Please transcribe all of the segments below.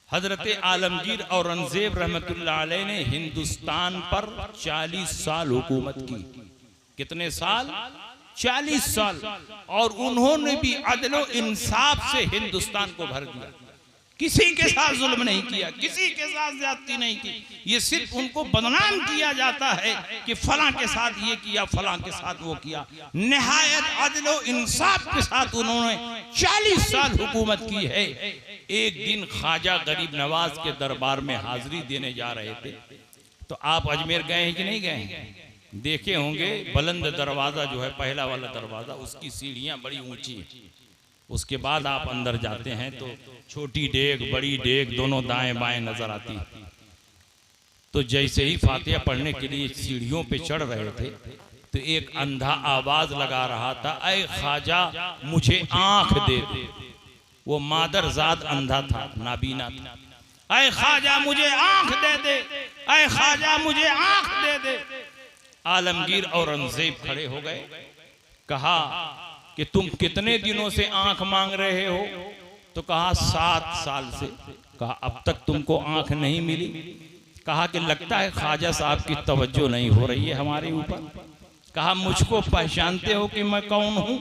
हजरत आलमगीर औरंगजेब रहमतुल्लाह अलैह ने हिंदुस्तान पर 40 साल हुकूमत की। कितने साल? 40 साल। और उन्होंने भी अदलो इंसाफ से हिंदुस्तान को भर दिया। किसी के साथ जुल्म नहीं किया, किसी के साथ ज्यादती नहीं की। ये सिर्फ उनको बदनाम किया जाता है कि फलां के साथ ये किया, फलां के साथ वो किया। निहायत अदलो इंसाफ के साथ उन्होंने 40 साल हुकूमत की है। एक दिन ख्वाजा गरीब नवाज के दरबार में हाजिरी देने जा रहे थे। तो आप अजमेर गए हैं कि नहीं गए हैं? देखे होंगे बुलंद दरवाजा जो है, पहला वाला दरवाजा, उसकी सीढ़ियां बड़ी ऊंची है। उसके बाद आप अंदर जाते हैं तो छोटी डेग बड़ी डेग दोनों दाएं बाएं नजर आती है। तो जैसे ही फातिहा पढ़ने के लिए सीढ़ियों पे चढ़ रहे थे तो एक अंधा आवाज लगा रहा था, ऐ ख्वाजा मुझे आंख दे दे। वो मादरजाद अंधा था, नाबीना था। ऐ ख्वाजा मुझे आंख दे दे, ऐ ख्वाजा मुझे आंख दे दे। आलमगीर औरंगजेब खड़े हो गए। कहा कि तुम कितने दिनों से आंख मांग रहे हो? तो कहा 7 साल से। कहा अब तक तुमको आंख नहीं मिली? कहा कि लगता है ख्वाजा साहब की तवज्जो नहीं हो रही है हमारे ऊपर। कहा मुझको पहचानते हो कि मैं कौन हूं?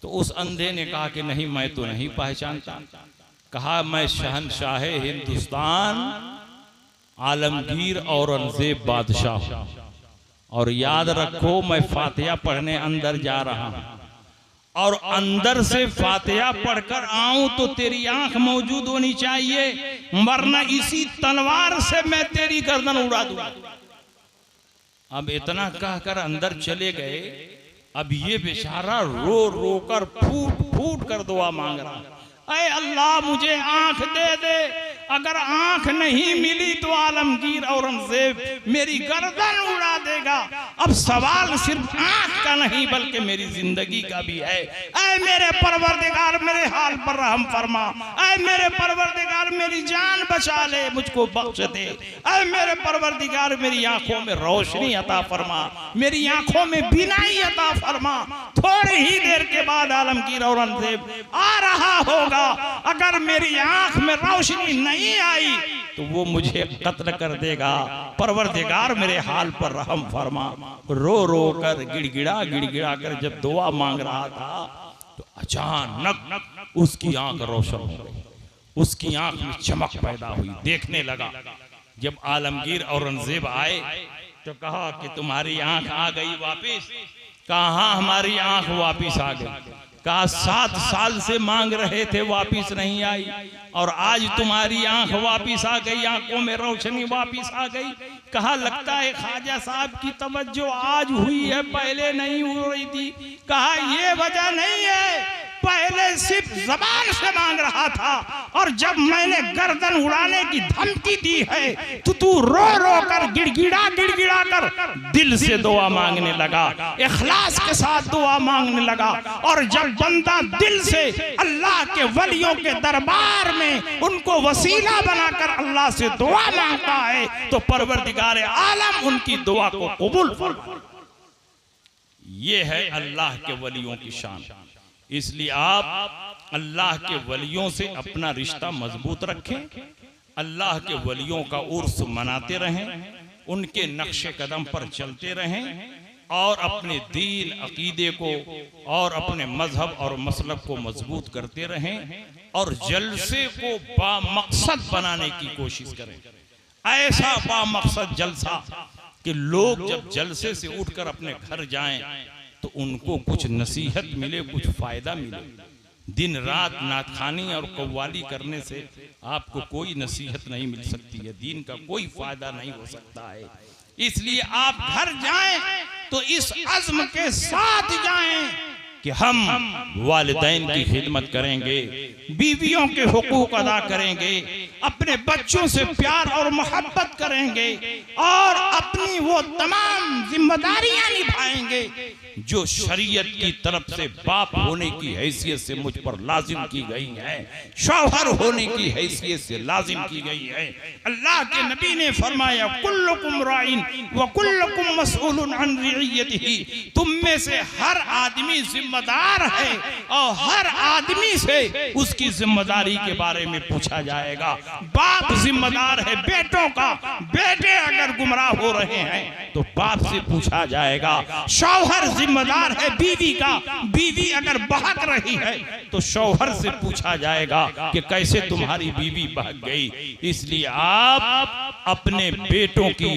तो उस अंधे ने कहा कि नहीं, मैं तो नहीं पहचानता। कहा मैं शहनशाह हिंदुस्तान आलमगीर औरंगजेब बादशाह हूं। और याद रखो मैं फातिहा पढ़ने अंदर जा रहा हूं, और अंदर से फातिहा पढ़कर आऊं तो तेरी आंख मौजूद होनी चाहिए, वरना इसी तलवार से मैं तेरी गर्दन उड़ा दूंगा। अब इतना कहकर अंदर चले गए। अब ये बेचारा रो रो कर फूट फूट कर दुआ मांग रहा, ऐ अल्लाह मुझे आंख दे दे। अगर आंख नहीं मिली तो आलमगीर औरंगजेब मेरी गर्दन उड़ा देगा। अब सवाल सिर्फ आंख का नहीं बल्कि मेरी जिंदगी का भी है। ऐ मेरे परवरदिगार मेरे हाल पर रहम फरमा। ऐ मेरे परवरदिगार मेरी जान बचा ले, मुझको बख्श दे। ऐ मेरे परवरदिगार मेरी आंखों में रोशनी अता फरमा, मेरी आंखों में बीनाई अता फरमा। थोड़ी ही देर के बाद आलमगीर औरंगजेब आ रहा होगा। अगर मेरी आंख में रोशनी नहीं आई तो वो मुझे कत्ल कर देगा। परवरदिगार मेरे हाल पर रहम फरमा। रो रो कर गिड़गिड़ा कर जब दुआ मांग रहा था तो अचानक उसकी आंख रोशन हो गई, उसकी आंख में चमक पैदा हुई। देखने लगा। जब आलमगीर औरंगजेब आए तो कहा कि तुम्हारी आंख आ गई वापिस? कहा हमारी आंख वापिस आ गई। कहा 7 साल से मांग रहे थे वापिस नहीं आई, और आज तुम्हारी आंख वापिस आ गई, आंखों में रोशनी वापिस आ गई। कहा लगता है ख्वाजा साहब की तवज्जो आज हुई है, पहले नहीं हो रही थी। कहा ये वजह नहीं है, पहले सिर्फ जबान से मांग रहा था, और जब मैंने गर्दन उड़ाने की धमकी दी है तो तू रो रो कर गिड़गिड़ा कर दिल से दुआ मांगने लगा, इखलास के साथ दुआ मांगने लगा। और जब बंदा दिल से अल्लाह के वलियों के दरबार में उनको वसीला बनाकर अल्लाह से दुआ मांगता है तो परवरदिगार आलम उनकी दुआ को कबूल फरमाता। ये है अल्लाह के वलियों की शान। इसलिए आप अल्लाह के वलियों से अपना रिश्ता मजबूत रखें, अल्लाह के वलियों का उर्स मनाते रहें, उनके नक्शे कदम पर चलते रहें, और अपने दीन अकीदे को और अपने मजहब और मसलब को मजबूत करते रहें, और जलसे को बामकसद बनाने की कोशिश करें। ऐसा बामकसद जलसा कि लोग जब जलसे से उठकर अपने घर जाएं तो उनको कुछ नसीहत मिले, कुछ फायदा मिले। दिन रात नातखानी और कव्वाली करने से आपको कोई नसीहत नहीं मिल सकती है, दीन का कोई फायदा नहीं हो सकता है। इसलिए आप घर जाएं तो इस अज़्म के साथ जाएं कि हम वालिदैन की खिदमत करेंगे, बीवियों के हुकूक अदा करेंगे, अपने बच्चों से प्यार और मोहब्बत करेंगे, और अपनी वो तमाम जिम्मेदारियां निभाएंगे जो शरीयत की तरफ से बाप होने की हैसियत से मुझ पर लाजिम की गई है, शौहर होने की हैसियत से लाजिम की गई है। अल्लाह के नबी ने फरमाया कुल्लुकुम राइन व कुल्लुकुम मसऊलुन अन रियतिही, तुम में से हर आदमी जिम्मेदार है और हर आदमी से उसकी जिम्मेदारी के बारे में पूछा जाएगा। बाप जिम्मेदार है बेटों का, बेटे अगर गुमराह हो रहे हैं तो बाप से पूछा जाएगा। शौहर जिम्मेदार है बीवी का, बीवी अगर बहक रही है तो शौहर से पूछा जाएगा कि कैसे तुम्हारी बीवी बहक गई। इसलिए आप अपने बेटों की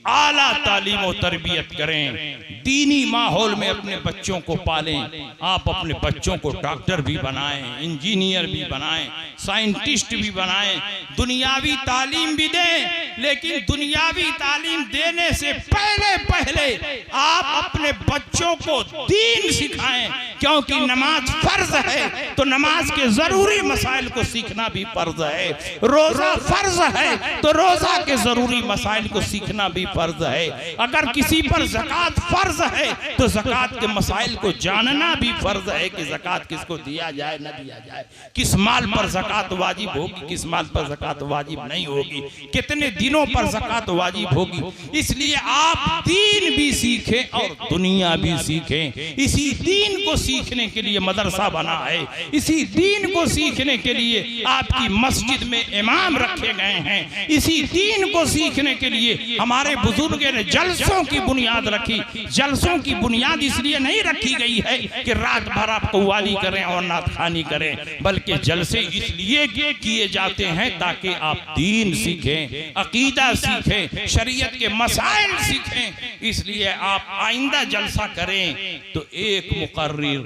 आला तालीम और तरबियत करें, दीनी माहौल में अपने बच्चों को पालें। आप अपने बच्चों को डॉक्टर भी बनाएं, इंजीनियर भी बनाएं, साइंटिस्ट भी बनाएं, दुनियावी तालीम भी दें। लेकिन दुनियावी तालीम देने से पहले आप अपने बच्चों को दीन सिखाएं, क्योंकि नमाज फर्ज है तो नमाज के जरूरी मसाइल को सीखना भी फर्ज है। रोजा फर्ज है तो रोजा के जरूरी मसाइल को सीखना भी फर्ज है। अगर किसी पर ज़कात फर्ज है तो ज़कात के मसाइल को जानना भी फर्ज है कि ज़कात किसको दिया जाए न दिया जाए, किस माल पर ज़कात वाजिब होगी, किस माल पर ज़कात वाजिब नहीं होगी, कितने दिनों पर ज़कात वाजिब होगी। इसलिए आप दीन भी सीखें और दुनिया भी सीखें। इसी दीन को सीखने के लिए मदरसा बना है, इसी दीन को सीखने के लिए आपकी मस्जिद में इमाम रखे गए हैं, इसी दीन को सीखने के लिए हमारे बुजुर्गों ने जलसों की बुनियाद रखी। जलसों की बुनियाद इसलिए नहीं रखी गई है कि रात भर आप कव्वाली करें और नातखानी करें, बल्कि जलसे इसलिए किए जाते हैं ताकि आप दीन सीखें, अकीदा सीखें, शरीयत के मसाइल सीखें। इसलिए आप आइंदा जलसा करें तो एक मुकर्रिर,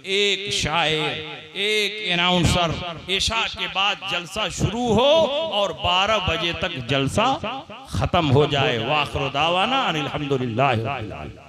एक शायर, एक अनाउंसर, इशा के बाद जलसा शुरू हो और 12 बजे तक जलसा खत्म हो जाए। वाखिर दावाना अनिल हम्दुलिल्लाहि रब्बिल आलमीन।